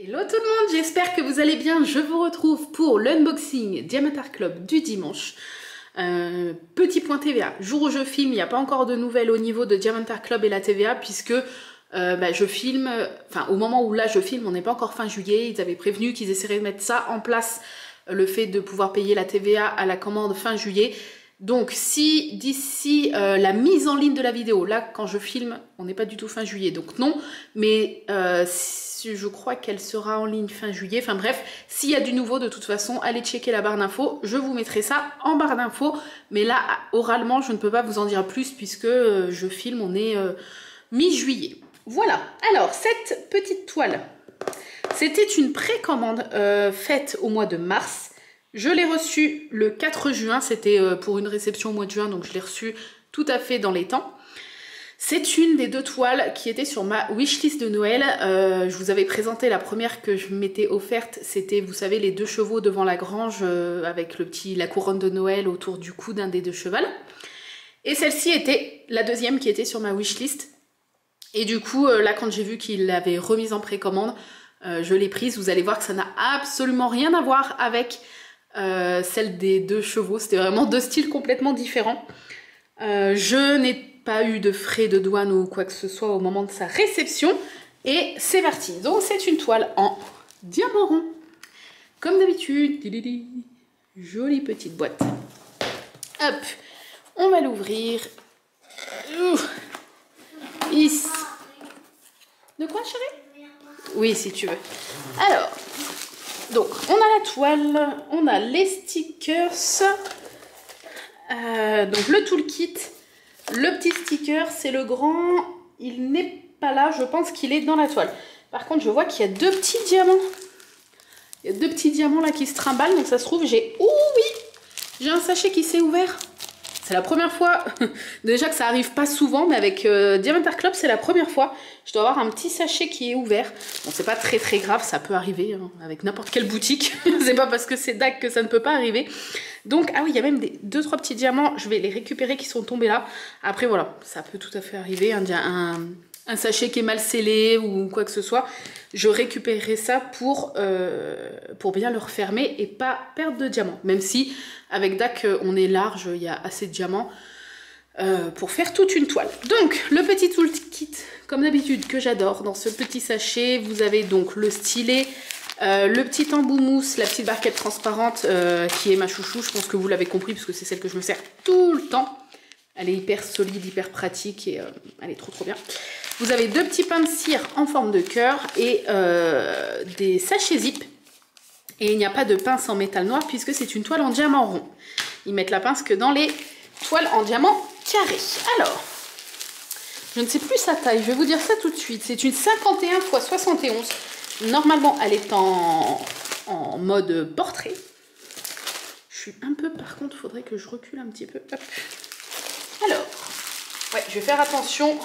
Hello tout le monde, j'espère que vous allez bien. Je vous retrouve pour l'unboxing Diamantar Club du dimanche. Petit point TVA, jour où je filme, il n'y a pas encore de nouvelles au niveau de Diamantar Club et la TVA puisque je filme, enfin au moment où là je filme, on n'est pas encore fin juillet. Ils avaient prévenu qu'ils essaieraient de mettre ça en place, le fait de pouvoir payer la TVA à la commande fin juillet. Donc si d'ici la mise en ligne de la vidéo, là quand je filme, on n'est pas du tout fin juillet, donc non, mais je crois qu'elle sera en ligne fin juillet, enfin bref, s'il y a du nouveau de toute façon, allez checker la barre d'infos, je vous mettrai ça en barre d'infos, mais là oralement je ne peux pas vous en dire plus puisque je filme, on est mi-juillet. Voilà, alors cette petite toile, c'était une précommande faite au mois de mars. Je l'ai reçu le 4 juin, c'était pour une réception au mois de juin, donc je l'ai reçu tout à fait dans les temps. C'est une des deux toiles qui était sur ma wishlist de Noël. Je vous avais présenté la première que je m'étais offerte, c'était, vous savez, les deux chevaux devant la grange avec la couronne de Noël autour du cou d'un des deux chevals. Et celle-ci était la deuxième qui était sur ma wishlist. Et du coup, là, quand j'ai vu qu'il l'avait remise en précommande, je l'ai prise. Vous allez voir que ça n'a absolument rien à voir avec celle des deux chevaux, c'était vraiment deux styles complètement différents. Je n'ai pas eu de frais de douane ou quoi que ce soit au moment de sa réception et c'est parti. Donc c'est une toile en diamant rond comme d'habitude. Jolie petite boîte. Hop, on va l'ouvrir. De quoi, chérie? Oui, si tu veux. Alors, donc, on a la toile, on a les stickers, donc le toolkit, le petit sticker, c'est le grand, il n'est pas là, je pense qu'il est dans la toile. Par contre, je vois qu'il y a deux petits diamants. Il y a deux petits diamants là qui se trimballent, donc ça se trouve, j'ai... Oh oui, j'ai un sachet qui s'est ouvert. C'est la première fois, déjà que ça arrive pas souvent, mais avec Diamantar Club, c'est la première fois. Je dois avoir un petit sachet qui est ouvert. Bon, c'est pas très grave, ça peut arriver hein, avec n'importe quelle boutique. C'est pas parce que c'est DAC que ça ne peut pas arriver. Donc, ah oui, il y a même deux, trois petits diamants. Je vais les récupérer qui sont tombés là. Après, voilà, ça peut tout à fait arriver. Un sachet qui est mal scellé ou quoi que ce soit. Je récupérerai ça pour bien le refermer et pas perdre de diamants. Même si, avec DAC, on est large, il y a assez de diamants pour faire toute une toile. Donc, le petit toolkit, comme d'habitude, que j'adore. Dans ce petit sachet, vous avez donc le stylet, le petit embout mousse, la petite barquette transparente qui est ma chouchou. Je pense que vous l'avez compris parce que c'est celle que je me sers tout le temps. Elle est hyper solide, hyper pratique et elle est trop bien. Vous avez deux petits pains de cire en forme de cœur et des sachets zip. Et il n'y a pas de pince en métal noir puisque c'est une toile en diamant rond. Ils mettent la pince que dans les toiles en diamant carré. Alors, je ne sais plus sa taille, je vais vous dire ça tout de suite. C'est une 51 x 71. Normalement, elle est en mode portrait. Je suis un peu, par contre, il faudrait que je recule un petit peu. Hop. Alors, ouais, je vais faire attention.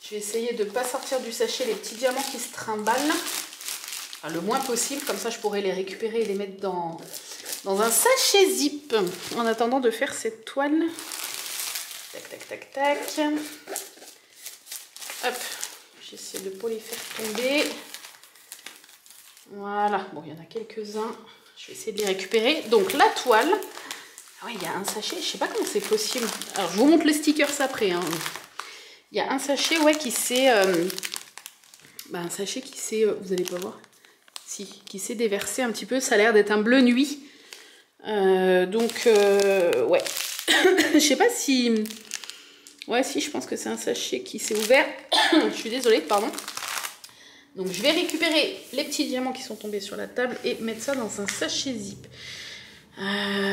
Je vais essayer de ne pas sortir du sachet les petits diamants qui se trimballent. Enfin, le moins possible, comme ça je pourrais les récupérer et les mettre dans un sachet zip. En attendant de faire cette toile. Tac. Hop, j'essaie de ne pas les faire tomber. Voilà, bon, il y en a quelques-uns. Je vais essayer de les récupérer. Donc la toile... Ah oui, il y a un sachet, je sais pas comment c'est possible. Alors, je vous montre les stickers après. Hein. Il y a un sachet, ouais, qui s'est... un sachet qui s'est... vous allez pas voir. Si, qui s'est déversé un petit peu. Ça a l'air d'être un bleu nuit. Ouais. Je sais pas si... Ouais, si, je pense que c'est un sachet qui s'est ouvert. Je suis désolée, pardon. Donc, je vais récupérer les petits diamants qui sont tombés sur la table et mettre ça dans un sachet zip.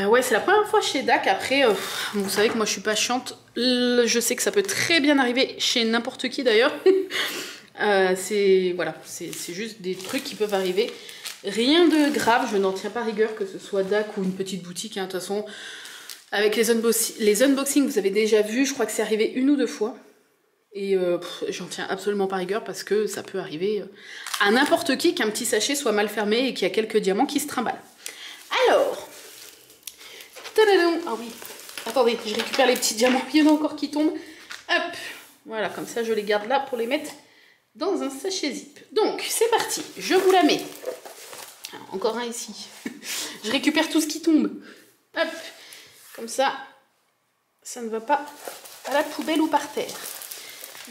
Ouais, c'est la première fois chez DAC. Après, vous savez que moi je suis pas chiante. Je sais que ça peut très bien arriver chez n'importe qui d'ailleurs. Voilà, c'est juste des trucs qui peuvent arriver. Rien de grave, je n'en tiens pas rigueur que ce soit DAC ou une petite boutique. Hein. De toute façon, avec les unboxings, vous avez déjà vu, je crois que c'est arrivé une ou deux fois. Et j'en tiens absolument pas rigueur parce que ça peut arriver à n'importe qui qu'un petit sachet soit mal fermé et qu'il y a quelques diamants qui se trimballent. Alors... Ah oui, attendez, je récupère les petits diamants, il y en a encore qui tombent. Hop, voilà, comme ça je les garde là pour les mettre dans un sachet zip. Donc, c'est parti. Je vous la mets. Alors, encore un ici. Je récupère tout ce qui tombe. Hop. Comme ça, ça ne va pas à la poubelle ou par terre.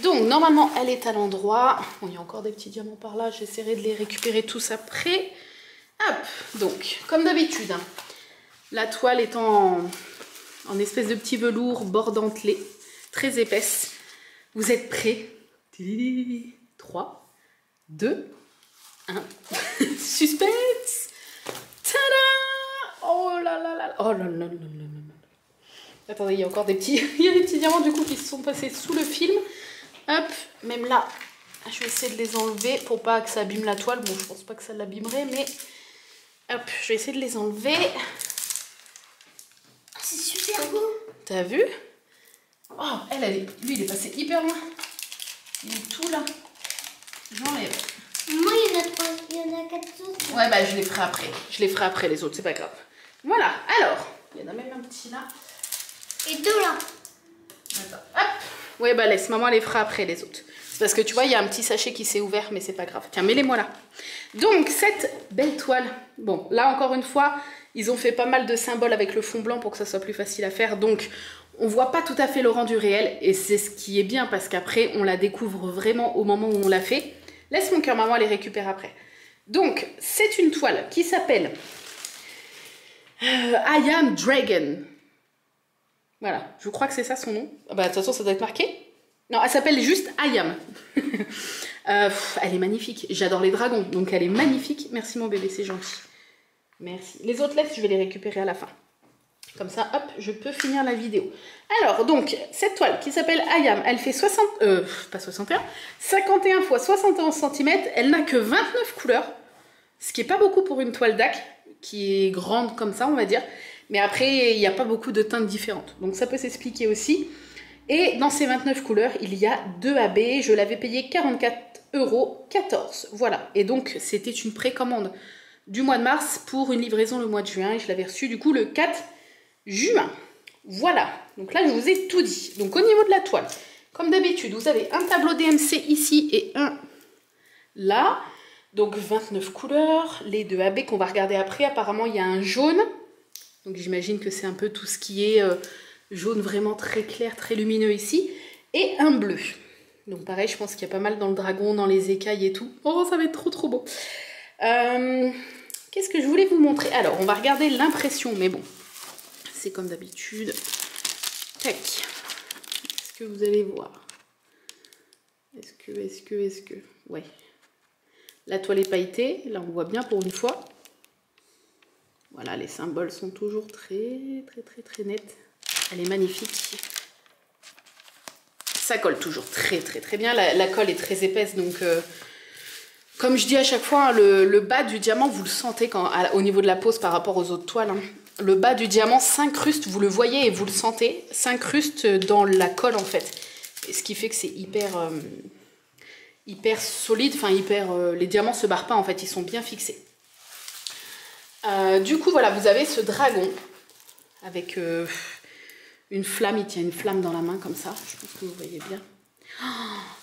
Donc, normalement, elle est à l'endroit. Bon, il y a encore des petits diamants par là. J'essaierai de les récupérer tous après. Hop. Donc, comme d'habitude, hein, la toile est en espèce de petit velours bord dentelé, très épaisse. Vous êtes prêts? 3, 2, 1. Suspense! Tada! Oh là là là! Oh là là là là là! Attendez, il y a encore des petits, il y a des petits diamants du coup qui se sont passés sous le film. Hop, même là, je vais essayer de les enlever pour pas que ça abîme la toile. Bon, je pense pas que ça l'abîmerait, mais hop, je vais essayer de les enlever. C'est super beau. T'as vu? Oh, lui, il est passé hyper loin. Il est tout là. J'enlève. Moi, il y en a 3, il y en a 4 autres. Ouais, bah je les ferai après. Je les ferai après les autres, c'est pas grave. Voilà, alors, il y en a même un petit là. Et 2 là. Attends, hop. Ouais, bah laisse, maman les fera après les autres. Parce que tu vois, il y a un petit sachet qui s'est ouvert, mais c'est pas grave. Tiens, mets-les-moi là. Donc, cette belle toile. Bon, là, encore une fois, ils ont fait pas mal de symboles avec le fond blanc pour que ça soit plus facile à faire. Donc, on voit pas tout à fait le rendu réel. Et c'est ce qui est bien, parce qu'après, on la découvre vraiment au moment où on l'a fait. Laisse mon cœur, maman les récupère après. Donc, c'est une toile qui s'appelle I Am Dragon. Voilà, je crois que c'est ça son nom. Bah, de toute façon, ça doit être marqué. Non, elle s'appelle juste I Am. Elle est magnifique. J'adore les dragons, donc elle est magnifique. Merci mon bébé, c'est gentil. Merci. Les autres lettres, je vais les récupérer à la fin. Comme ça, hop, je peux finir la vidéo. Alors, donc, cette toile qui s'appelle I Am, elle fait 51 x 71 cm. Elle n'a que 29 couleurs, ce qui n'est pas beaucoup pour une toile DAC, qui est grande comme ça, on va dire. Mais après, il n'y a pas beaucoup de teintes différentes. Donc, ça peut s'expliquer aussi. Et dans ces 29 couleurs, il y a 2 AB. Je l'avais payé 44,14 €. Voilà. Et donc, c'était une précommande du mois de mars pour une livraison le mois de juin. Et je l'avais reçue du coup le 4 juin. Voilà. Donc là, je vous ai tout dit. Donc, au niveau de la toile, comme d'habitude, vous avez un tableau DMC ici et un là. Donc, 29 couleurs. Les 2 AB qu'on va regarder après. Apparemment, il y a un jaune. Donc, j'imagine que c'est un peu tout ce qui est jaune vraiment très clair, très lumineux ici. Et un bleu. Donc, pareil, je pense qu'il y a pas mal dans le dragon, dans les écailles et tout. Oh, ça va être trop, trop beau. Qu'est-ce que je voulais vous montrer? Alors, on va regarder l'impression, mais bon, c'est comme d'habitude. Tac. Est-ce que vous allez voir? Est-ce que... Ouais. La toile est pailletée. Là, on voit bien pour une fois. Voilà, les symboles sont toujours très nets. Elle est magnifique. Ça colle toujours très bien. La colle est très épaisse, donc comme je dis à chaque fois, hein, le bas du diamant, vous le sentez au niveau de la pose par rapport aux autres toiles. Hein. Le bas du diamant s'incruste, vous le voyez et vous le sentez, s'incruste dans la colle en fait. Et ce qui fait que c'est hyper solide, enfin les diamants se barrent pas en fait, ils sont bien fixés. Du coup, voilà, vous avez ce dragon avec une flamme. Il tient une flamme dans la main comme ça. Je pense que vous voyez bien. Oh,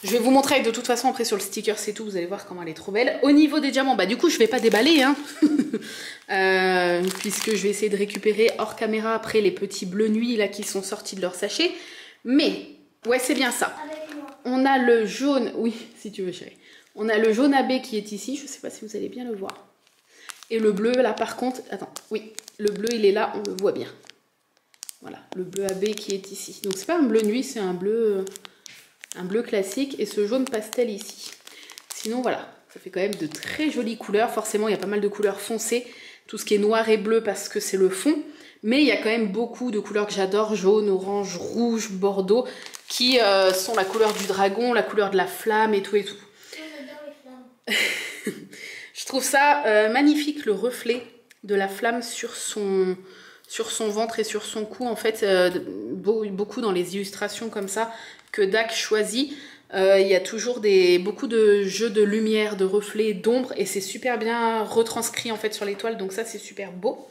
je vais vous montrer de toute façon après sur le sticker, c'est tout. Vous allez voir comment elle est trop belle. Au niveau des diamants, bah du coup, je vais pas déballer. Hein, puisque je vais essayer de récupérer hors caméra après les petits bleus nuit là qui sont sortis de leur sachet. Mais, ouais, c'est bien ça. On a le jaune. Oui, si tu veux, chérie. On a le jaune AB qui est ici. Je sais pas si vous allez bien le voir. Et le bleu, là, par contre... Attends, oui, le bleu, il est là, on le voit bien. Voilà, le bleu AB qui est ici. Donc, c'est pas un bleu nuit, c'est un bleu classique. Et ce jaune pastel ici. Sinon, voilà, ça fait quand même de très jolies couleurs. Forcément, il y a pas mal de couleurs foncées. Tout ce qui est noir et bleu parce que c'est le fond. Mais il y a quand même beaucoup de couleurs que j'adore. Jaune, orange, rouge, bordeaux. Qui sont la couleur du dragon, la couleur de la flamme et tout et tout. J'adore les flammes. Je trouve ça magnifique, le reflet de la flamme sur son ventre et sur son cou. En fait, beaucoup dans les illustrations comme ça que DAC choisit. Il y a toujours beaucoup de jeux de lumière, de reflets, d'ombre. Et c'est super bien retranscrit en fait sur les toiles. Donc ça, c'est super beau.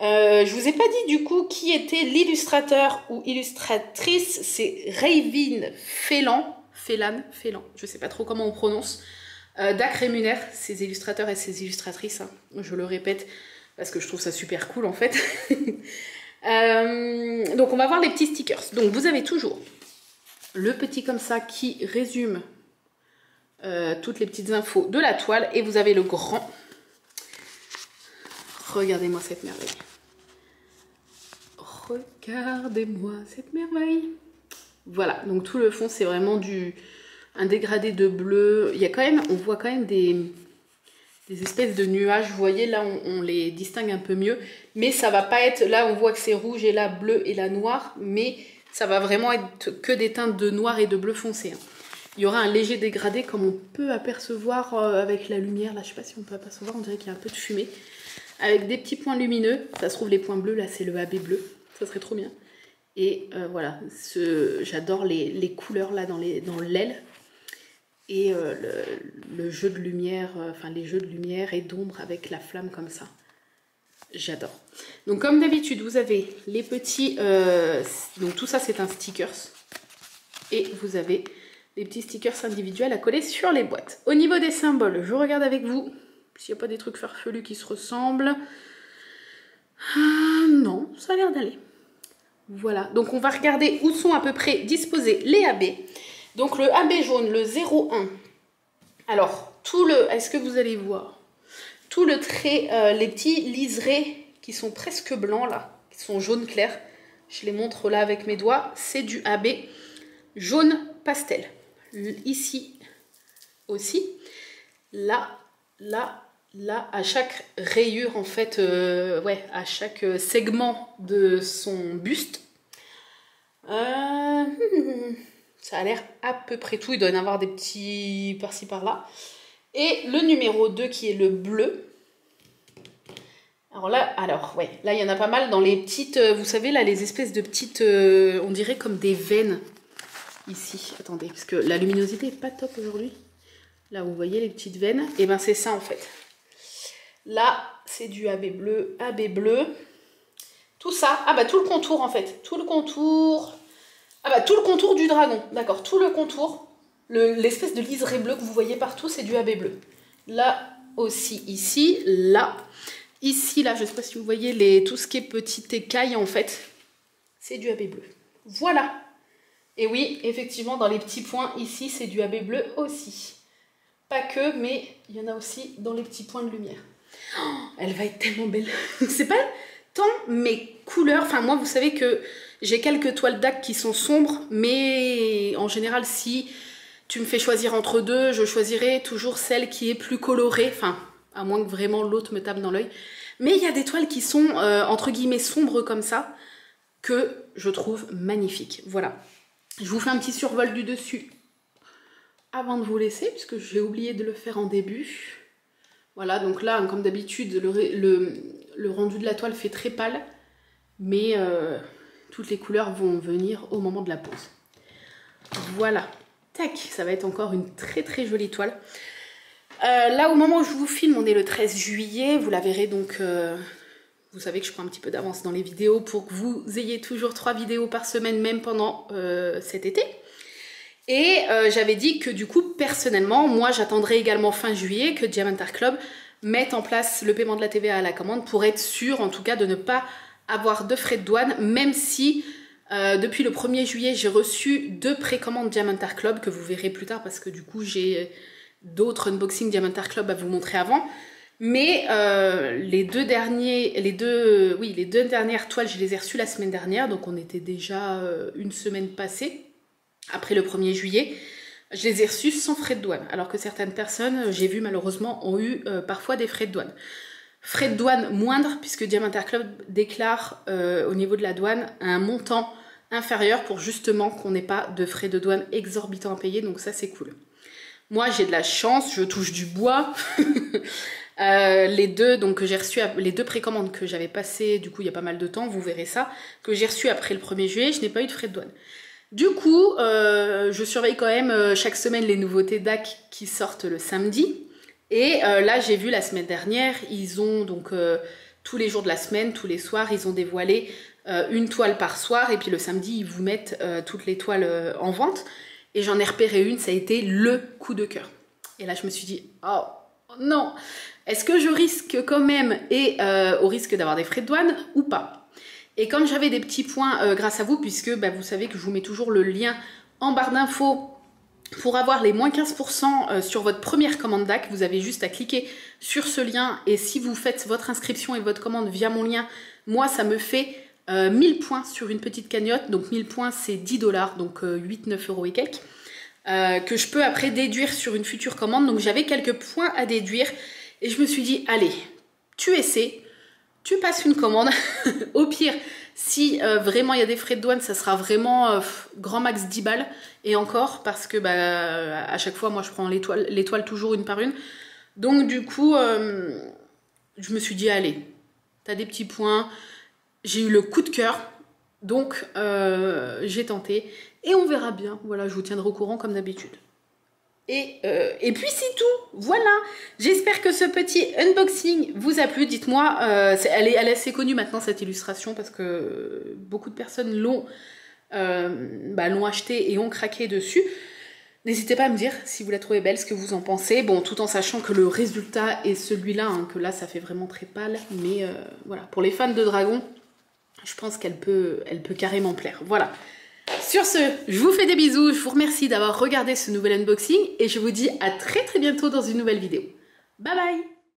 Je vous ai pas dit du coup qui était l'illustrateur ou illustratrice. C'est Raven Phelan. Félan, je sais pas trop comment on prononce. Dac rémunère ses illustrateurs et ses illustratrices, hein. Je le répète parce que je trouve ça super cool en fait. Donc on va voir les petits stickers. Donc vous avez toujours le petit comme ça qui résume toutes les petites infos de la toile et vous avez le grand. Regardez-moi cette merveille. Regardez-moi cette merveille. Voilà, donc tout le fond c'est vraiment un dégradé de bleu. Il y a quand même, on voit quand même des espèces de nuages. Vous voyez là on les distingue un peu mieux. Mais ça va pas être, là on voit que c'est rouge et là bleu et là noir. Mais ça va vraiment être que des teintes de noir et de bleu foncé, hein. Il y aura un léger dégradé comme on peut apercevoir avec la lumière. Là je sais pas si on peut apercevoir, on dirait qu'il y a un peu de fumée. Avec des petits points lumineux. Ça se trouve les points bleus là c'est le AB bleu. Ça serait trop bien. Et voilà, j'adore les couleurs là dans l'aile. Et le jeu de lumière, enfin les jeux de lumière et d'ombre avec la flamme comme ça. J'adore. Donc comme d'habitude, vous avez les petits... donc tout ça c'est un stickers. Et vous avez les petits stickers individuels à coller sur les boîtes. Au niveau des symboles, je regarde avec vous s'il n'y a pas des trucs farfelus qui se ressemblent. Ah, non, ça a l'air d'aller. Voilà, donc on va regarder où sont à peu près disposés les AB. Donc le AB jaune, le 01. Alors, est-ce que vous allez voir? Tout le trait, les petits liserés qui sont presque blancs là, qui sont jaune clair. Je les montre là avec mes doigts. C'est du AB jaune pastel. Ici aussi. Là, à chaque rayure en fait, ouais, à chaque segment de son buste. Ça a l'air à peu près tout. Il doit y en avoir des petits par-ci par-là. Et le numéro 2 qui est le bleu. Alors ouais, là il y en a pas mal dans les petites, vous savez là, les espèces de petites, on dirait comme des veines ici. Attendez, parce que la luminosité est pas top aujourd'hui. Là vous voyez les petites veines, et ben c'est ça en fait. Là c'est du AB bleu. Tout ça, ah bah tout le contour en fait, tout le contour. Ah bah tout le contour du dragon, d'accord, tout le contour, l'espèce de liseré bleu que vous voyez partout, c'est du AB bleu. Là aussi, ici, là, ici, là, je ne sais pas si vous voyez tout ce qui est petite écaille en fait, c'est du AB bleu. Voilà. Et oui, effectivement, dans les petits points ici, c'est du AB bleu aussi. Pas que, mais il y en a aussi dans les petits points de lumière. Oh, elle va être tellement belle. C'est pas tant mes couleurs, enfin moi, vous savez que j'ai quelques toiles d'Ac qui sont sombres, mais en général, si tu me fais choisir entre deux, je choisirai toujours celle qui est plus colorée, enfin, à moins que vraiment l'autre me tape dans l'œil. Mais il y a des toiles qui sont, entre guillemets, sombres comme ça, que je trouve magnifiques. Voilà. Je vous fais un petit survol du dessus avant de vous laisser, puisque j'ai oublié de le faire en début. Voilà, donc là, comme d'habitude, le rendu de la toile fait très pâle, mais... toutes les couleurs vont venir au moment de la pose. Voilà. Tac, ça va être encore une très très jolie toile. Là, au moment où je vous filme, on est le 13 juillet. Vous la verrez donc... vous savez que je prends un petit peu d'avance dans les vidéos pour que vous ayez toujours 3 vidéos par semaine, même pendant cet été. Et j'avais dit que du coup, personnellement, moi, j'attendrai également fin juillet que Diamant Art Club mette en place le paiement de la TVA à la commande pour être sûr, en tout cas, de ne pas... avoir de frais de douane, même si depuis le 1er juillet j'ai reçu 2 précommandes Diamant Art Club que vous verrez plus tard parce que du coup j'ai d'autres unboxings Diamant Art Club à vous montrer avant, mais les deux dernières toiles je les ai reçues la semaine dernière, donc on était déjà une semaine passée après le 1er juillet. Je les ai reçues sans frais de douane, alors que certaines personnes, j'ai vu malheureusement, ont eu parfois des frais de douane. Frais de douane moindres, puisque Diamant Art Club déclare au niveau de la douane un montant inférieur pour justement qu'on n'ait pas de frais de douane exorbitants à payer, donc ça c'est cool. Moi j'ai de la chance, je touche du bois. Les deux donc, que j'ai reçus, les 2 précommandes que j'avais passées, du coup il y a pas mal de temps, vous verrez ça, que j'ai reçu après le 1er juillet, je n'ai pas eu de frais de douane. Du coup, je surveille quand même chaque semaine les nouveautés DAC qui sortent le samedi. Et là, j'ai vu la semaine dernière, ils ont donc tous les jours de la semaine, tous les soirs, ils ont dévoilé une toile par soir. Et puis le samedi, ils vous mettent toutes les toiles en vente. Et j'en ai repéré une, ça a été le coup de cœur. Et là, je me suis dit, oh non, est-ce que je risque quand même, et au risque d'avoir des frais de douane ou pas? Et comme j'avais des petits points grâce à vous, puisque bah, vous savez que je vous mets toujours le lien en barre d'infos pour avoir les moins 15% sur votre première commande DAC, vous avez juste à cliquer sur ce lien. Et si vous faites votre inscription et votre commande via mon lien, moi, ça me fait 1000 points sur une petite cagnotte. Donc 1000 points, c'est 10 $, donc 8-9 € et quelques. Que je peux après déduire sur une future commande. Donc j'avais quelques points à déduire et je me suis dit, allez, tu essaies, tu passes une commande. Au pire, si vraiment il y a des frais de douane, ça sera vraiment grand max 10 balles. Et encore, parce que bah, à chaque fois, moi je prends l'étoile toujours une par une. Donc du coup, je me suis dit, allez, t'as des petits points. J'ai eu le coup de cœur. Donc j'ai tenté et on verra bien, voilà, je vous tiendrai au courant comme d'habitude. Et puis c'est tout, voilà, j'espère que ce petit unboxing vous a plu. Dites-moi, elle est assez connue maintenant cette illustration parce que beaucoup de personnes l'ont acheté et ont craqué dessus. N'hésitez pas à me dire si vous la trouvez belle, ce que vous en pensez, bon, tout en sachant que le résultat est celui-là, hein, que là ça fait vraiment très pâle, mais voilà, pour les fans de dragons, je pense qu'elle peut carrément plaire. Voilà. Sur ce, je vous fais des bisous. Je vous remercie d'avoir regardé ce nouvel unboxing. Et je vous dis à très bientôt dans une nouvelle vidéo. Bye bye!